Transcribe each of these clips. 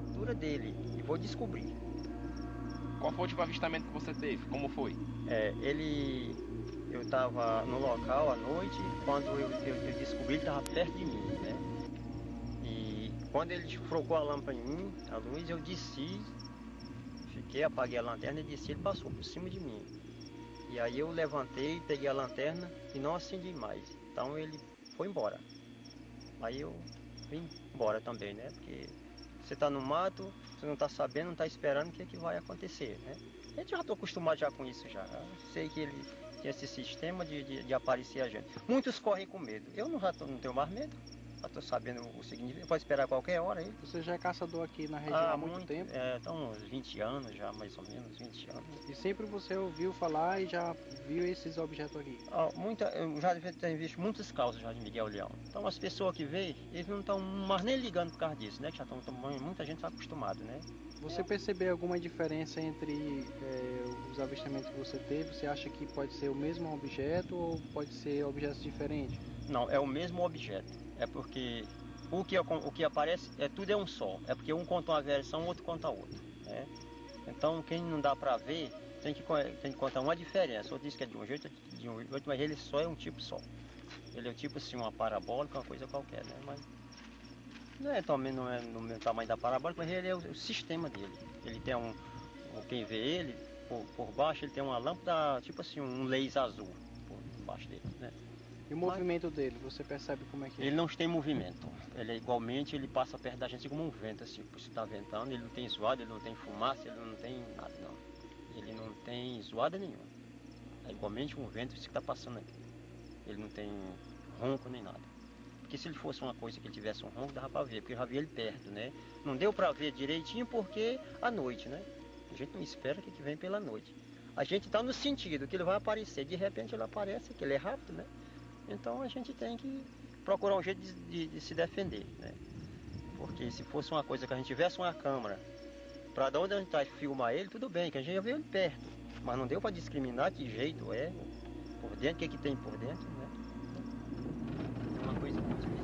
captura dele e vou descobrir. Qual foi o último avistamento que você teve? Como foi? Eu estava no local à noite, quando eu descobri, ele estava perto de mim, né? E quando ele focou a lâmpada em mim, a luz, eu desci, apaguei a lanterna e desci, ele passou por cima de mim. E aí eu levantei, peguei a lanterna e não acendi mais. Então ele foi embora. Aí eu vim embora também, né? Porque você está no mato, você não está sabendo, não está esperando o que, é que vai acontecer, né? Eu já estou acostumado já com isso já. Eu sei que ele tem esse sistema de aparecer a gente. Muitos correm com medo. Eu não tenho mais medo. Já estou sabendo o significado. Pode esperar a qualquer hora aí. Você já é caçador aqui na região há muito tempo? Então uns 20 anos já, mais ou menos, 20 anos. E sempre você ouviu falar e já viu esses objetos aqui? Eu já tenho visto muitos casos já de Miguel Leão. Então as pessoas que veem, eles não estão mais nem ligando por causa disso, né? Que já estão tomando, muita gente está acostumado, né? Você percebeu alguma diferença entre os avistamentos que você teve? Você acha que pode ser o mesmo objeto ou pode ser objetos diferentes? Não, é o mesmo objeto. É porque o que aparece, tudo é um só. É porque um conta uma versão, o outro conta outra, né? Então quem não dá para ver, tem que contar uma diferença. O outro diz que é de um jeito, de um outro, mas ele só é um tipo só. Ele é tipo assim, uma parabólica, uma coisa qualquer, né? Mas também não é no mesmo tamanho da parabólica, mas ele é o sistema dele. Ele tem quem vê ele, por baixo ele tem uma lâmpada, tipo assim, um laser azul por baixo dele, né? E o movimento dele, você percebe como é que é? Ele não tem movimento. Ele ele passa perto da gente como um vento, assim, se está ventando, ele não tem zoada, ele não tem fumaça, ele não tem nada, não. Ele não tem zoada nenhuma. É igualmente um vento que está passando aqui. Ele não tem ronco nem nada. Porque se ele fosse uma coisa que ele tivesse um ronco, dava para ver, porque eu já vi ele perto, né? Não deu para ver direitinho porque à noite, né? A gente não espera que vem pela noite. A gente está no sentido que ele vai aparecer, de repente ele aparece, que ele é rápido, né? Então a gente tem que procurar um jeito de se defender, né? Porque se fosse uma coisa que a gente tivesse uma câmera, para de onde a gente vai filmar ele, tudo bem, que a gente já viu ele perto. Mas não deu para discriminar que jeito é, por dentro, o que tem por dentro, né? É uma coisa muito difícil.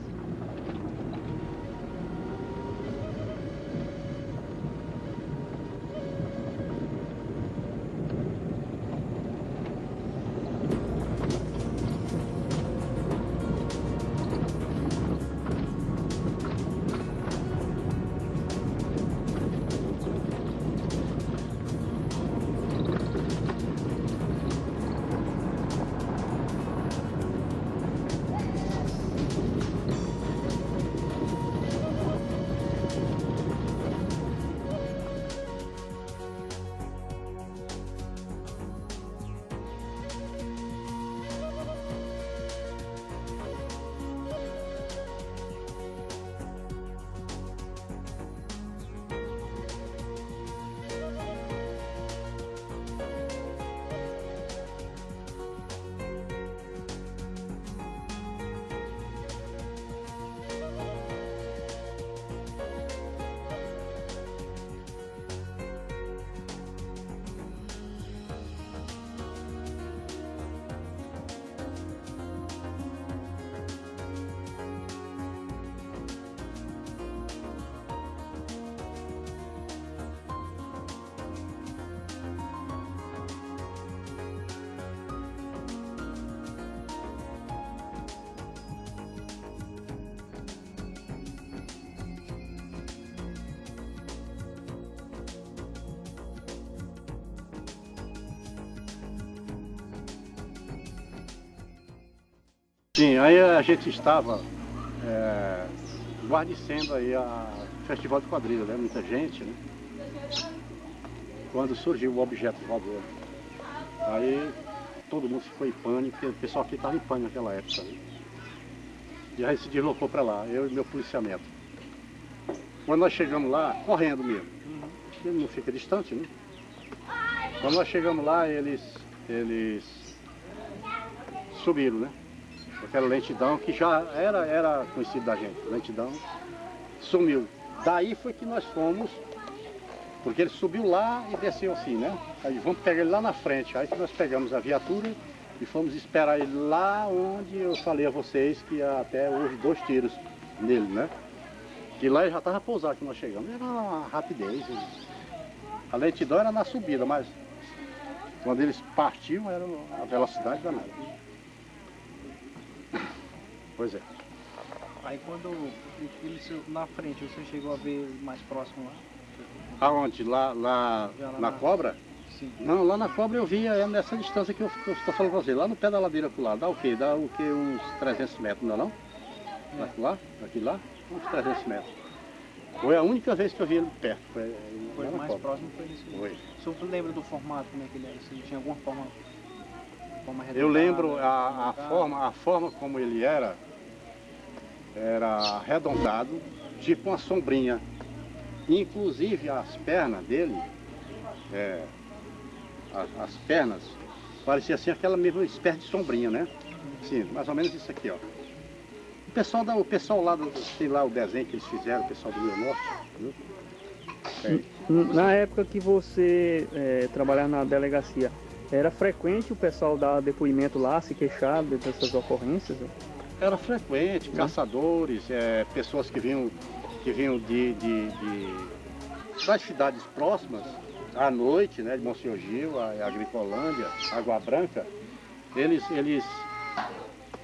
Sim, aí a gente estava guarnecendo aí a Festival de Quadrilha, né? Muita gente, né? Quando surgiu o objeto voador. Aí todo mundo ficou em pânico, porque o pessoal aqui estava em pânico naquela época. Né? E aí se deslocou para lá, eu e meu policiamento. Quando nós chegamos lá, correndo mesmo, ele não fica distante, né? Quando nós chegamos lá, eles subiram, né? Aquela lentidão que já era conhecida da gente, lentidão, sumiu. Daí foi que nós fomos, porque ele subiu lá e desceu assim, né? Aí vamos pegar ele lá na frente, aí que nós pegamos a viatura e fomos esperar ele lá onde eu falei a vocês que até houve 2 tiros nele, né? Que lá ele já estava pousado que nós chegamos. Era uma rapidez. A lentidão era na subida, mas quando eles partiam era a velocidade danada. Pois é. Aí quando eles na frente, você chegou a ver mais próximo lá? Aonde? Lá na Cobra? Sim. Não, lá na Cobra eu via nessa distância que eu estou falando pra você. Lá no pé da ladeira lá. Dá o quê? Dá o quê? Uns 300 metros, não é não? Daqui lá? Uns 300 metros. Foi a única vez que eu vi ele perto. Foi mais próximo, foi nesse. Foi. O senhor lembra do formato, como é que ele era? Se tinha alguma forma Eu lembro a forma como ele era arredondado, tipo uma sombrinha. Inclusive as pernas dele, as pernas, parecia assim aquela mesma espécie de sombrinha, né? Sim, mais ou menos isso aqui, ó. O pessoal lá, sei lá o desenho que eles fizeram, o pessoal do Rio Norte, viu? Na época que você trabalhava na delegacia, era frequente o pessoal dar depoimento lá, se queixar dessas ocorrências? Era frequente, caçadores, pessoas que vinham das cidades próximas, à noite, né, de Monsenhor Gil, a Agricolândia, Água Branca, eles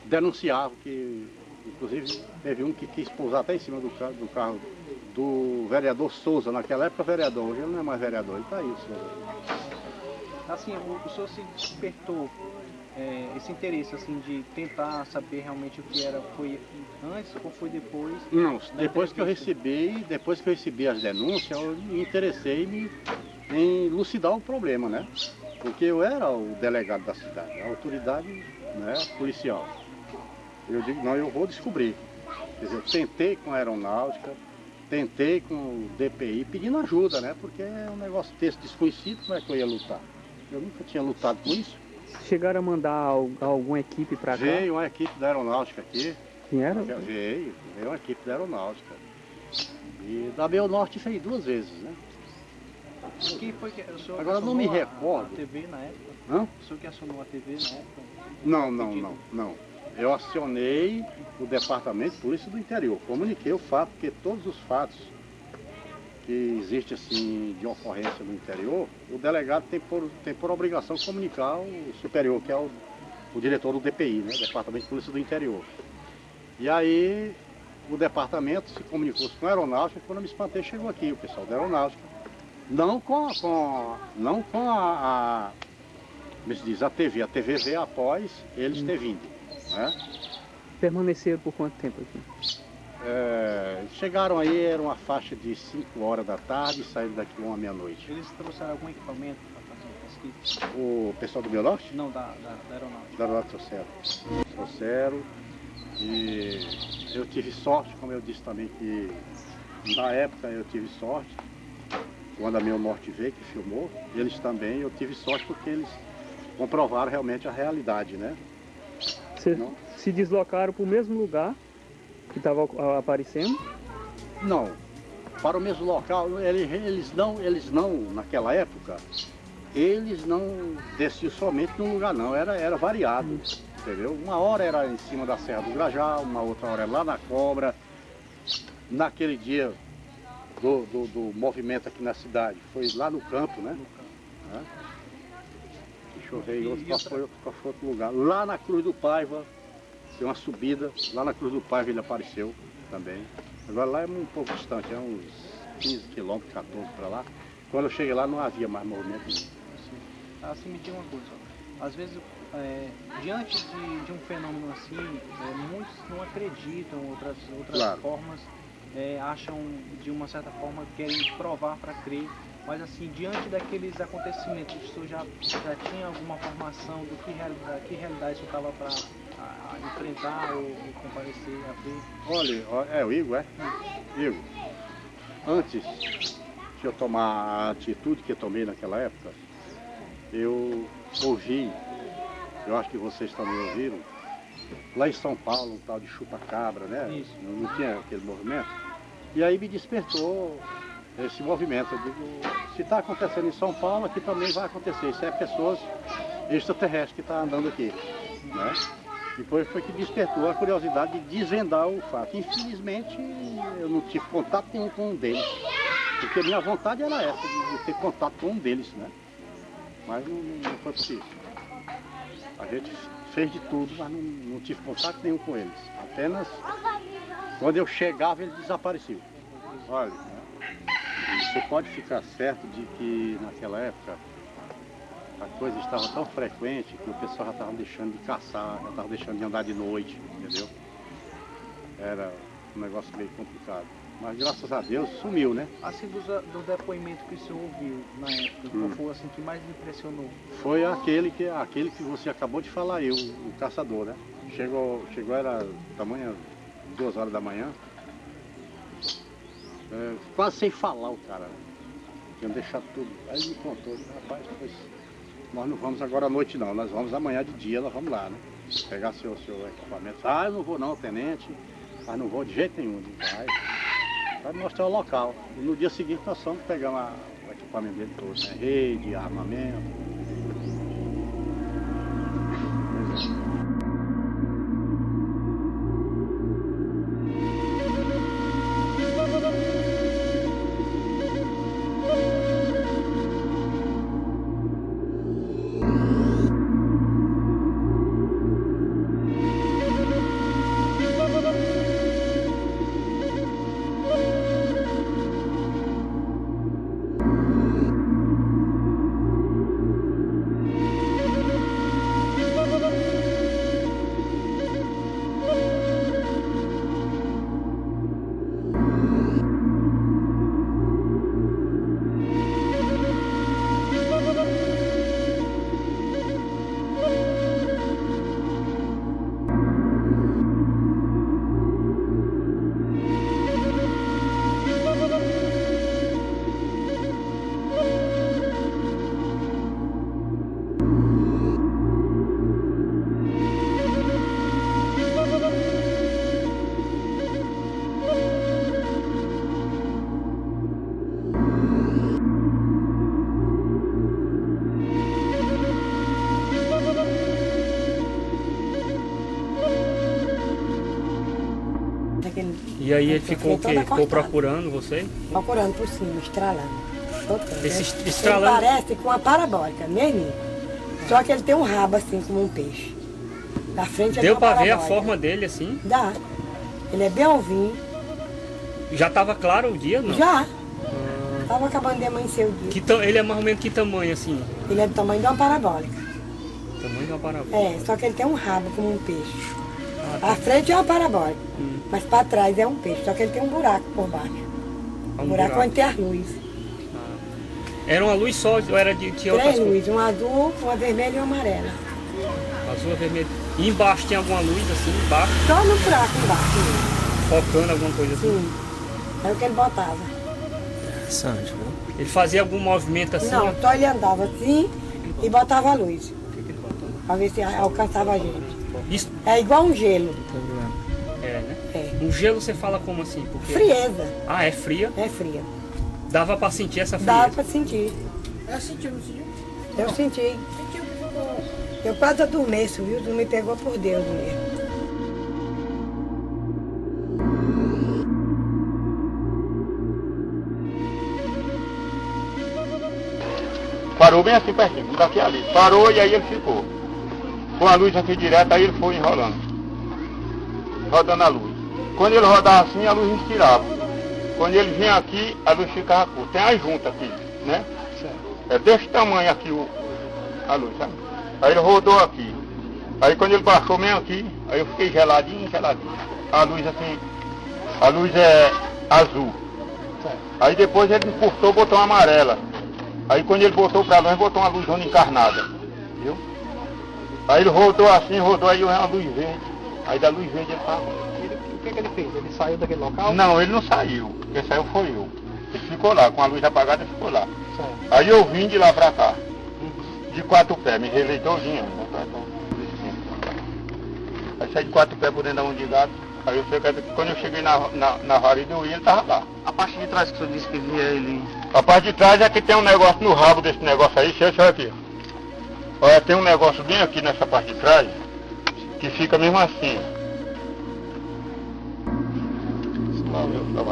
denunciavam que, inclusive, teve um que quis pousar até em cima do carro do vereador Souza, naquela época vereador, hoje ele não é mais vereador, ele está aí, o Souza. Assim, o senhor se despertou esse interesse assim de tentar saber realmente o que era, foi antes ou foi depois? Não, depois que eu recebi as denúncias, eu me interessei em elucidar o problema, né? Porque eu era o delegado da cidade, a autoridade, né, policial. Eu digo, não, eu vou descobrir. Quer dizer, eu tentei com a aeronáutica, tentei com o DPI, pedindo ajuda, né? Porque é um negócio desse desconhecido, como é que eu ia lutar? Eu nunca tinha lutado com isso. Chegaram a mandar alguma equipe para cá? Veio uma equipe da aeronáutica aqui. Vieram? Veio uma equipe da aeronáutica. E da Bel Norte fez 2 vezes, né? Quem foi que o senhor agora não me recordo. a TV na época? Hã? O senhor que acionou a TV na época? Não. Eu acionei o Departamento de Polícia do Interior. Comuniquei o fato, porque todos os fatos que existe assim de ocorrência no interior, o delegado tem por obrigação comunicar o superior, que é o diretor do DPI, né, Departamento de Polícia do Interior. E aí o departamento se comunicou com a aeronáutica, quando eu me espantei, chegou aqui o pessoal da aeronáutica, não com a como se diz, a TV veio após eles ter vindo, né? Permaneceram por quanto tempo aqui? Chegaram aí, era uma faixa de 5 horas da tarde e saíram daqui 1 à meia-noite. Eles trouxeram algum equipamento para fazer a pesquisa? O pessoal do Meu Norte? Não, da aeronáutica. Da aeronáutica trouxeram. E eu tive sorte, como eu disse também, que na época eu tive sorte, quando a Meu Norte veio, que filmou, eles também, eu tive sorte porque eles comprovaram realmente a realidade, né? Vocês se deslocaram para o mesmo lugar que estava aparecendo? Não, para o mesmo local, eles não, naquela época, eles não desciam somente num lugar não, era variado, entendeu? Uma hora era em cima da Serra do Grajal, uma outra hora era lá na Cobra. Naquele dia do movimento aqui na cidade, foi lá no campo, né? Deixa eu ver qual foi outro lugar. Lá na Cruz do Paiva, tem uma subida, lá na Cruz do Paiva ele apareceu também. Agora lá é um pouco distante, é uns 15 quilômetros, 14 para lá. Quando eu cheguei lá não havia mais movimento. Assim, me diga uma coisa, às vezes, diante de um fenômeno assim, muitos não acreditam, outras claro. Formas acham, de uma certa forma, querem provar para crer. Mas assim, diante daqueles acontecimentos, o senhor já tinha alguma formação do que realidade o senhor estava para enfrentar ou comparecer a ver? Olha, o Igor, Igor, antes de eu tomar a atitude que eu tomei naquela época, eu ouvi, eu acho que vocês também ouviram, lá em São Paulo, um tal de chupa-cabra, né? Isso. Não tinha aquele movimento. E aí me despertou esse movimento. Eu digo, se está acontecendo em São Paulo, aqui também vai acontecer. Isso é pessoas extraterrestres que estão andando aqui, né? Depois foi que despertou a curiosidade de desvendar o fato. Infelizmente, eu não tive contato nenhum com um deles. Porque minha vontade era essa, de ter contato com um deles, né? Mas não foi possível. A gente fez de tudo, mas não tive contato nenhum com eles. Apenas quando eu chegava, ele desapareceu. Olha, né? Você pode ficar certo de que naquela época a coisa estava tão frequente que o pessoal já estava deixando de caçar, já estava deixando de andar de noite, entendeu? Era um negócio meio complicado. Mas graças a Deus sumiu, né? Assim, do depoimento que o senhor ouviu na época, qual foi assim que mais lhe impressionou? Foi aquele que você acabou de falar aí, o caçador, né? Chegou era tamanho 2 horas da manhã. Quase sem falar o cara, né? Tinha deixado tudo. Aí ele me contou, rapaz, nós não vamos agora à noite não, nós vamos amanhã de dia, nós vamos lá, né? Pegar seu equipamento. Ah, eu não vou não, tenente, mas não vou de jeito nenhum. Vai mostrar o local. E no dia seguinte nós fomos pegar o equipamento dele todo, né? Rede, armamento. E aí ele ficou o quê? Ficou procurando você? Procurando por cima, estralando. Estralando? Ele parece com uma parabólica, mesmo. Só que ele tem um rabo assim, como um peixe. Na frente deu pra ver a forma dele assim? Dá. Ele é bem alvinho. Já tava claro o dia, não? Já. Tava acabando de amanhecer o dia. Ele é mais ou menos que tamanho assim? Ele é do tamanho de uma parabólica. Tamanho de uma parabólica? É, só que ele tem um rabo como um peixe. A frente é uma parabólica, mas para trás é um peixe, só que ele tem um buraco por baixo. Um buraco onde tem as luzes. Era uma luz só ou era tinha outras 3 luzes, uma azul, uma vermelha e uma amarela. Azul, vermelha. E embaixo tinha alguma luz assim, embaixo? Só no buraco embaixo. Focando alguma coisa assim? Sim. Era o que ele botava. Interessante, viu? Ele fazia algum movimento assim? Não, só ele andava assim e botava a luz. Para ver se alcançava a gente. Isso... É igual um gelo. É, né? É. Um gelo você fala como assim? Porque... Frieza. Ah, é fria? É fria. Dava pra sentir essa frieza? Dava pra sentir. Eu senti, não sentiu? Eu senti. Eu quase adormeço, viu? Tu me pegou por Deus mesmo. Parou bem assim pertinho, daqui ali. Parou e aí ele ficou. Com a luz aqui direto, aí ele foi enrolando. Rodando a luz. Quando ele rodava assim, a luz estirava. Quando ele vinha aqui, a luz ficava curta. Tem a junta aqui, né? É desse tamanho aqui a luz, sabe? Aí ele rodou aqui. Aí quando ele baixou mesmo aqui, aí eu fiquei geladinho. A luz assim, a luz é azul. Aí depois ele encurtou, botou uma amarela. Aí quando ele botou pra longe, botou uma luz encarnada. Viu? Aí ele rodou assim, aí eu vi uma luz verde. Aí da luz verde ele tava. O que ele fez? Ele saiu daquele local? Não, ele não saiu. Quem saiu foi eu. Ele ficou lá, com a luz apagada, ele ficou lá. Certo. Aí eu vim de lá pra cá. De 4 pés, me relei todinho. Aí saí de 4 pés por dentro da mão de gato. Aí eu sei que quando eu cheguei na varida eu ia, ele tava lá. A parte de trás que o senhor disse que via ele... A parte de trás é que tem um negócio no rabo desse negócio aí, deixa eu aqui. Olha, tem um negócio bem aqui nessa parte de trás, que fica mesmo assim.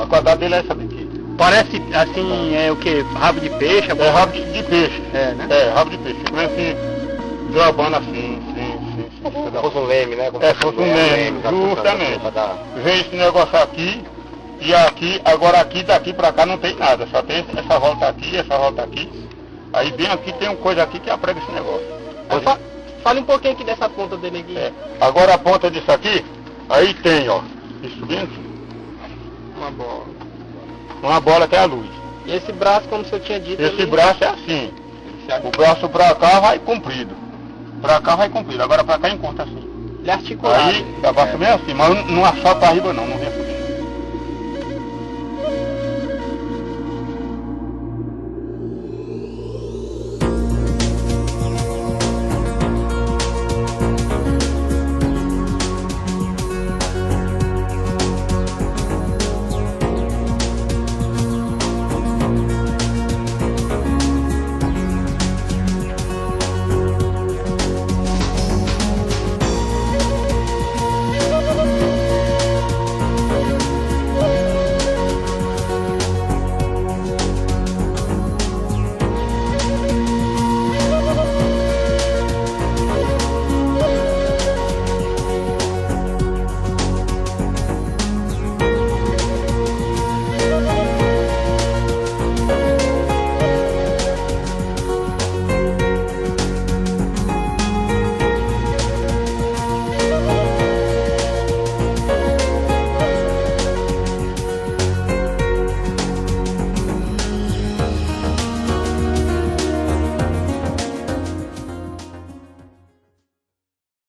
A quadrada dele é essa daqui. Parece assim, é o que? Rabo de peixe? É rabo de peixe. É, né? É, rabo de peixe. Fica meio assim, drobando assim, sim. Como se fosse um leme, né? Como É, fosse um leme, justamente. Vê esse negócio aqui e aqui, agora aqui, daqui pra cá não tem nada, só tem essa volta aqui. Aí bem aqui tem uma coisa aqui que aprega esse negócio. Fale um pouquinho aqui dessa ponta dele aqui. É. Agora a ponta disso aqui, aí tem, ó, isso bem aqui. Uma bola. Uma bola que é a luz. E esse braço, como o senhor tinha dito... Esse braço é assim. O braço pra cá vai comprido. Pra cá vai comprido, agora pra cá encurta assim. Ele é articulado. Aí, abaixo mesmo assim, mas não assopra pra arriba não vem assim.